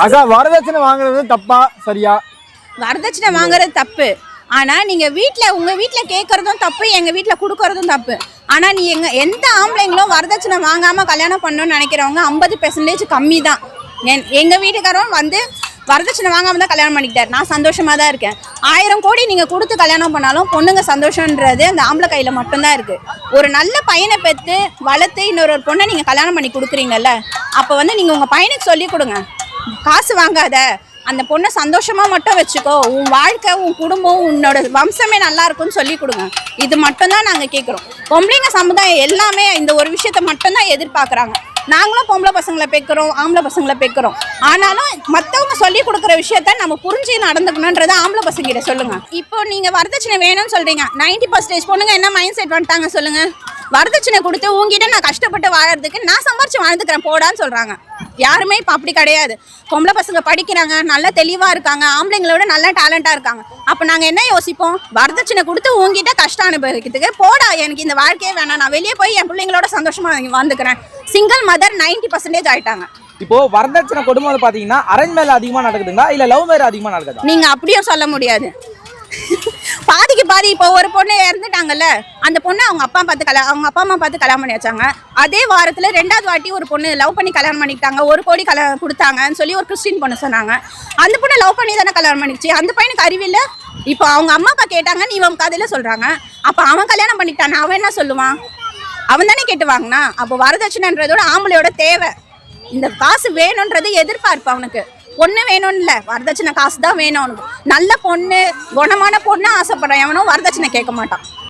அக்கா வரதட்சணை வாங்குறது தப்பா சரியா? வரதட்சணை வாங்குறது தப்பு. ஆனா நீங்க உங்க வீட்டுல கேட்கறதும் தப்பு, எங்க வீட்டுல கொடுக்கறதும் தப்பு. ஆனா நீ எந்த ஆம்பளைங்களும் வரதட்சணை வாங்காம கல்யாணம் பண்ணணும்னு நினைக்கிறவங்க 50% கம்மி தான். எங்க வீட்டுக்காரரும் வந்து வரதட்சணை வாங்காம தான் கல்யாணம் பண்ணிக்கிட்டாரு. நான் சந்தோஷமா தான் இருக்கேன். 1000 கோடி நீங்க கொடுத்து கல்யாணம் பண்ணாலும் பொண்ணுங்க சந்தோஷம்ன்றது அந்த ஆம்பளை கையில மட்டும்தான் இருக்கு. ஒரு நல்ல பையனை பெற்று வளர்த்து இன்னொரு பொண்ணை நீங்க கல்யாணம் பண்ணி கொடுக்குறீங்கல்ல, அப்ப வந்து நீங்க உங்க பையனுக்கு சொல்லி கொடுங்க, காசு வாங்காத, அந்த பொண்ணை சந்தோஷமா மட்டும் வச்சுக்கோ, உன் வாழ்க்கை உன் குடும்பம் உன்னோட வம்சமே நல்லா இருக்கும்னு சொல்லி கொடுங்க. இது மட்டும்தான் நாங்கள் கேட்குறோம். பொம்பளைங்க சமுதாயம் எல்லாமே இந்த ஒரு விஷயத்த மட்டும்தான் எதிர்பார்க்குறாங்க. நாங்களும் பொம்பளை பசங்களை பெக்கிறோம், ஆம்பளை பசங்களை பெக்கிறோம். ஆனாலும் மற்றவங்க சொல்லி கொடுக்குற விஷயத்த நம்ம புரிஞ்சு நடந்துக்கணுன்றதை ஆம்பளை பசங்கிட்ட சொல்லுங்க. இப்போ நீங்க வரதட்சணை வேணும்னு சொல்றீங்க, 90% பொண்ணுங்க என்ன மைண்ட் செட் பண்ணிட்டாங்க சொல்லுங்க? வரதட்சணை கொடுத்து உங்ககிட்ட நான் கஷ்டப்பட்டு வாழறதுக்கு நான் சம்பாரிச்சு வாழ்ந்துக்கிறேன் போடான்னு சொல்றாங்க. யாருமே இப்போ அப்படி கிடையாது. பொம்பளை பசங்க படிக்கிறாங்க, நல்லா தெளிவாக இருக்காங்க, ஆம்பளைங்களோட நல்லா டேலண்டாக இருக்காங்க. அப்போ நாங்கள் என்ன யோசிப்போம்? வரதட்சணை கொடுத்து உங்ககிட்ட கஷ்டம் அனுபவிக்கிறதுக்கு போடா, எனக்கு இந்த வாழ்க்கையே வேணாம், நான் வெளியே போய் என் பிள்ளைங்களோட சந்தோஷமாக வாழ்ந்துக்கிறேன். சிங்கிள் மதர் 90% ஆயிட்டாங்க. இப்போ வரதட்சணை கொடுமை பாத்தீங்கன்னா அரேஞ்ச் மேரேஜ் அதிகமா நடக்குதுங்களா இல்ல லவ் மேரேஜ் அதிகமா நடக்குதா? நீங்க அப்படியும் சொல்ல முடியாது. பாதிக்கு பாதி. இப்போ ஒரு பொண்ணு இறந்துட்டாங்கல்ல, அந்த பொண்ணு அவங்க அப்பா அம்மா பார்த்து கல்யாணம் பண்ணி வச்சாங்க. அதே வாரத்தில் 2வது வாட்டி ஒரு பொண்ணு லவ் பண்ணி கல்யாணம் பண்ணிக்கிட்டாங்க. 1 கோடி கொடுத்தாங்கன்னு சொல்லி ஒரு கிறிஸ்டின் பொண்ணு சொன்னாங்க. அந்த பொண்ணு லவ் பண்ணி தானே கல்யாணம் பண்ணிச்சு. அந்த பையனுக்கு அறிவில்லை. இப்போ அவங்க அம்மா அப்பா கேட்டாங்க, நீ இவன் கதையில சொல்றாங்க. அப்போ அவன் கல்யாணம் பண்ணிக்கிட்டான், அவன் என்ன சொல்லுவான்? அவன் தானே கேட்டு வாங்கினா. அப்போ வரதட்சணைன்றதோட ஆம்பளையோட தேவை, இந்த காசு வேணுன்றது எதிர்பார்ப்பு. அவனுக்கு பொண்ணு வேணும்னு இல்லை, வரதட்சணை காசு தான் வேணும் அவனுக்கு. நல்ல பொண்ணு, குணமான பொண்ணு ஆசைப்படுறான். எவனும் வரதட்சணை கேட்க மாட்டான்.